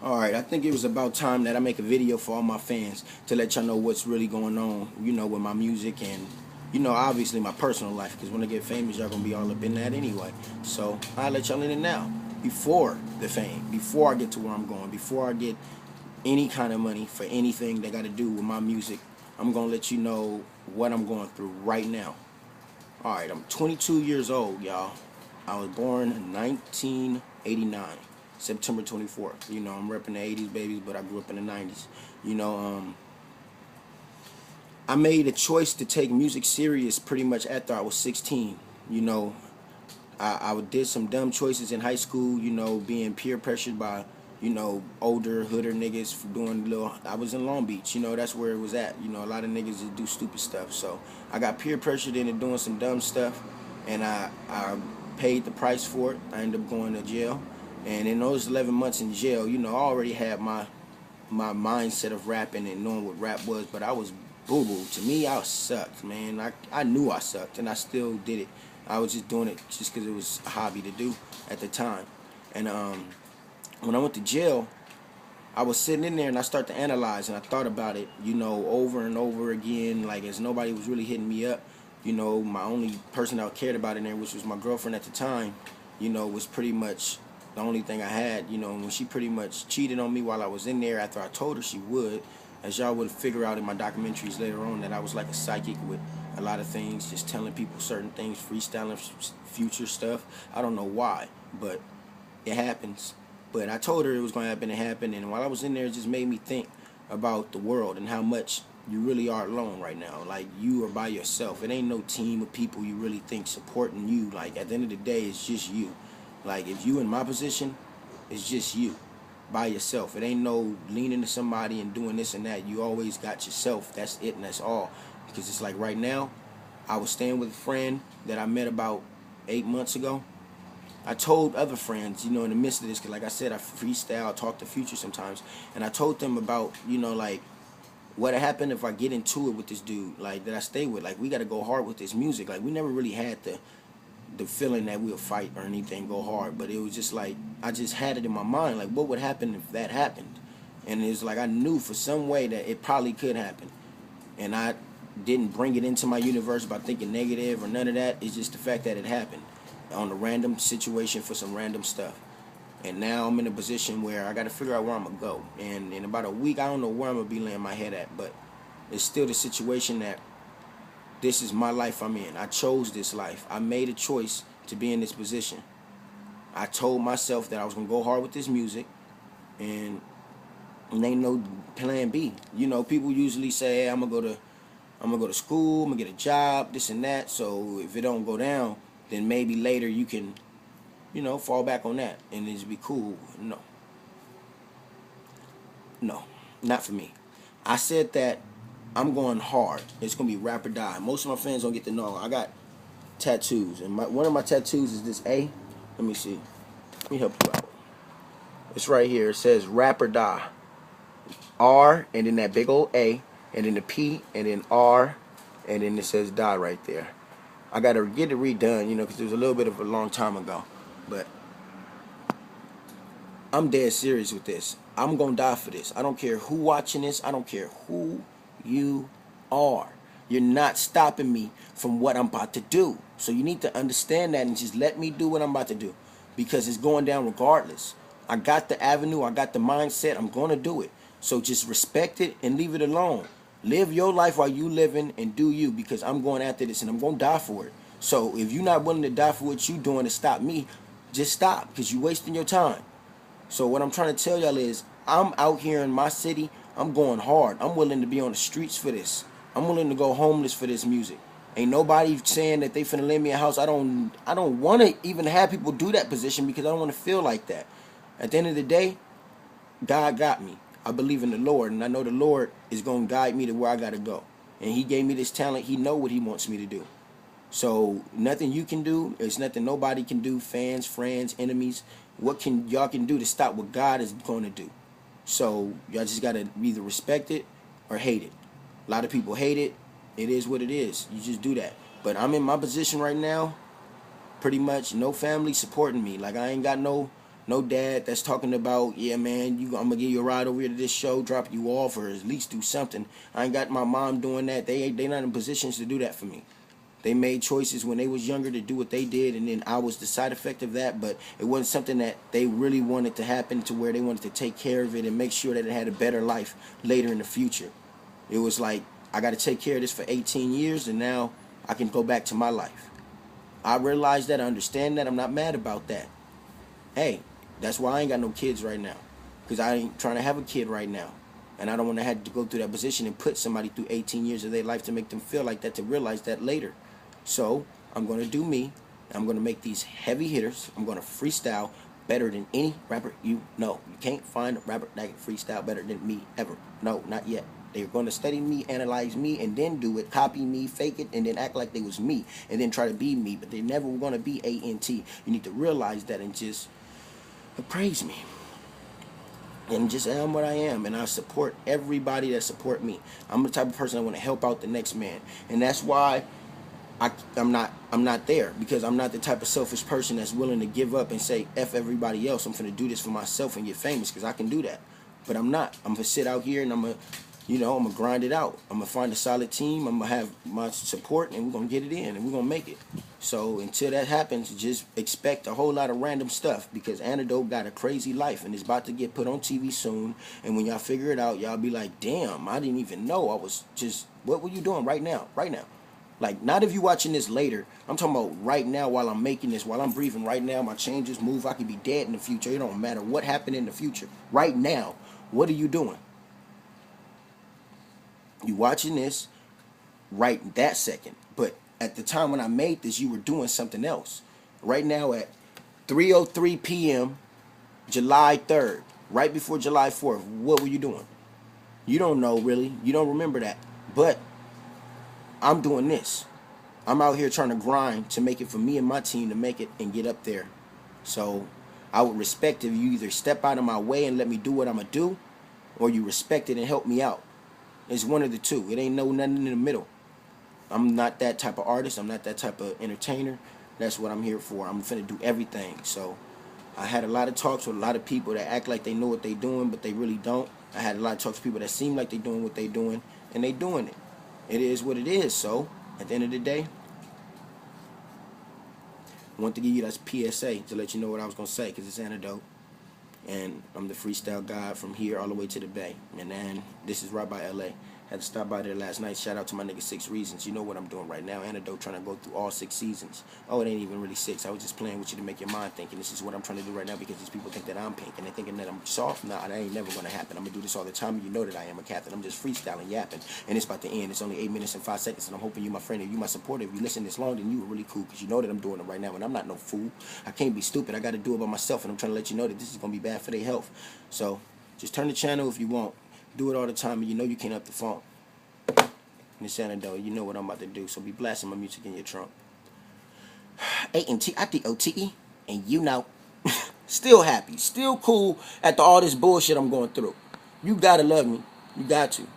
Alright, I think it was about time that I make a video for all my fans to let y'all know what's really going on, with my music and, obviously my personal life. Because when I get famous, y'all going to be all up in that anyway. So, I'll let y'all in it now. Before the fame, before I get to where I'm going, before I get any kind of money for anything that got to do with my music, I'm going to let you know what I'm going through right now. Alright, I'm 22 years old, y'all. I was born in 1989. September 24th. I'm repping the 80s babies, but I grew up in the 90s. I made a choice to take music serious pretty much after I was 16. I did some dumb choices in high school, being peer pressured by, older hooder niggas for doing I was in Long Beach, that's where it was at. A lot of niggas just do stupid stuff. So I got peer pressured into doing some dumb stuff, and I paid the price for it. I ended up going to jail. And in those 11 months in jail, I already had my mindset of rapping and knowing what rap was, but I was boo-boo. To me, I sucked, man. I knew I sucked, and I still did it. I was just doing it just because it was a hobby to do at the time. And when I went to jail, I was sitting in there, and I started to analyze, and I thought about it, over and over again, like as nobody was really hitting me up. My only person that I cared about in there, which was my girlfriend at the time, was pretty much the only thing I had, when she pretty much cheated on me while I was in there after I told her she would. As y'all would figure out in my documentaries later on, that I was like a psychic with a lot of things, just telling people certain things, freestyling future stuff. I don't know why, but it happens. But I told her it was going to happen, it happened, and while I was in there, it just made me think about the world and how much you really are alone right now. Like, you are by yourself. It ain't no team of people you really think supporting you. Like, at the end of the day, it's just you. Like, if you in my position, it's just you by yourself. It ain't no leaning to somebody and doing this and that. You always got yourself. That's it, and that's all. Because it's like right now, I was staying with a friend that I met about 8 months ago. I told other friends, in the midst of this, because like I said, I freestyle, talk to Future sometimes, and I told them about, like, what happened if I get into it with this dude, like, that I stay with. Like, we got to go hard with this music. Like, we never really had the feeling that we'll fight or anything, go hard, but it was just like, I just had it in my mind, like, what would happen if that happened? And it was like, I knew for some way that it probably could happen, and I didn't bring it into my universe by thinking negative or none of that. It's just the fact that it happened on a random situation for some random stuff. And now I'm in a position where I got to figure out where I'm going to go. And in about a week, I don't know where I'm going to be laying my head at, but it's still the situation that this is my life I'm in. I chose this life. I made a choice to be in this position. I told myself that I was going to go hard with this music, and ain't no plan B. People usually say, hey, I'm going to go to school, I'm going to get a job, this and that. So if it don't go down, then maybe later you can, fall back on that and it just be cool. No, not for me. I said that I'm going hard. It's going to be rap or die. Most of my fans don't get to know. I got tattoos, and one of my tattoos is this A. Let me see. Let me help you out. It's right here. It says rap or die. R, and then that big old A, and then the P, and then R, and then it says die right there. I got to get it redone, because it was a little bit of a long time ago. But I'm dead serious with this. I'm going to die for this. I don't care who watching this. I don't care who you are. You're not stopping me from what I'm about to do. So you need to understand that and just let me do what I'm about to do, because it's going down regardless. I got the avenue. I got the mindset. I'm going to do it. So just respect it and leave it alone. Live your life while you living and do you, because I'm going after this and I'm going to die for it. So if you're not willing to die for what you're doing to stop me, just stop, because you're wasting your time. So what I'm trying to tell y'all is, I'm out here in my city. I'm going hard. I'm willing to be on the streets for this. I'm willing to go homeless for this music. Ain't nobody saying that they finna lend me a house. I don't want to even have people do that position, because I don't want to feel like that. At the end of the day, God got me. I believe in the Lord, and I know the Lord is going to guide me to where I got to go. And he gave me this talent. He know what he wants me to do. So nothing you can do. There's nothing nobody can do. Fans, friends, enemies. What can y'all can do to stop what God is going to do? So y'all just got to either respect it or hate it. A lot of people hate it. It is what it is. You just do that. But I'm in my position right now. Pretty much no family supporting me. Like, I ain't got no No dad that's talking about, yeah, man, I'm gonna give you a ride over here to this show, drop you off, or at least do something. I ain't got my mom doing that. They not in positions to do that for me. They made choices when they was younger to do what they did, and then I was the side effect of that. But it wasn't something that they really wanted to happen, to where they wanted to take care of it and make sure that it had a better life later in the future. It was like, I got to take care of this for 18 years, and now I can go back to my life. I realize that. I understand that. I'm not mad about that. Hey, that's why I ain't got no kids right now, because I ain't trying to have a kid right now. And I don't want to have to go through that position and put somebody through 18 years of their life to make them feel like that, to realize that later. So I'm going to do me. I'm going to make these heavy hitters. I'm going to freestyle better than any rapper you know. You can't find a rapper that can freestyle better than me ever. No, not yet. They're going to study me, analyze me, and then do it, copy me, fake it, and then act like they was me, and then try to be me. But they never were going to be A-N-T. You need to realize that and just praise me. And just am what I am, and I support everybody that support me. I'm the type of person that want to help out the next man, and that's why I'm not there, because I'm not the type of selfish person that's willing to give up and say F everybody else. I'm finna do this for myself and get famous, because I can do that. But I'm not. I'm gonna sit out here and I'm gonna grind it out. I'm gonna find a solid team. I'm gonna have my support, and we're gonna get it in, and we're gonna make it. So until that happens, just expect a whole lot of random stuff, because Antidote got a crazy life, and it's about to get put on TV soon. And when y'all figure it out, y'all be like, damn, I didn't even know. I was just, what were you doing right now? Right now. Like, not if you watching this later. I'm talking about right now, while I'm making this, while I'm breathing right now. My changes move. I could be dead in the future. It don't matter what happened in the future. Right now, what are you doing? You watching this right that second. But at the time when I made this, you were doing something else. Right now at 3:03 p.m., July 3rd, right before July 4th, what were you doing? You don't know, really. You don't remember that. But I'm doing this. I'm out here trying to grind to make it for me and my team to make it and get up there. So I would respect if you either step out of my way and let me do what I'm going to do, or you respect it and help me out. It's one of the two. It ain't nothing in the middle. I'm not that type of artist. I'm not that type of entertainer. That's what I'm here for. I'm finna do everything. So I had a lot of talks with a lot of people that act like they know what they doing, but they really don't. I had a lot of talks with people that seem like they doing what they doing, and they doing it. It is what it is. So at the end of the day, I want to give you that PSA to let you know what I was going to say, because it's Antidote. And I'm the freestyle guy from here all the way to the Bay. And then this is right by LA. Had to stop by there last night. Shout out to my nigga 6 Reasons. You know what I'm doing right now. Antidote, trying to go through all 6 seasons. Oh, it ain't even really 6. I was just playing with you to make your mind think. And this is what I'm trying to do right now, because these people think that I'm pink. And they're thinking that I'm soft. Nah, that ain't never going to happen. I'm going to do this all the time. And you know that I am a captain. I'm just freestyling, yapping. And it's about to end. It's only 8 minutes and 5 seconds. And I'm hoping you, my friend, if you my supporter, if you listen this long, then you were really cool. Because you know that I'm doing it right now. And I'm not no fool. I can't be stupid. I got to do it by myself. And I'm trying to let you know that this is going to be bad for their health. So just turn the channel if you want. Do it all the time. And you know you can't up the phone. And it's Antidote. You know what I'm about to do. So be blasting my music in your trunk. Antidote. And you know. Still happy. Still cool after all this bullshit I'm going through. You gotta love me. You got to.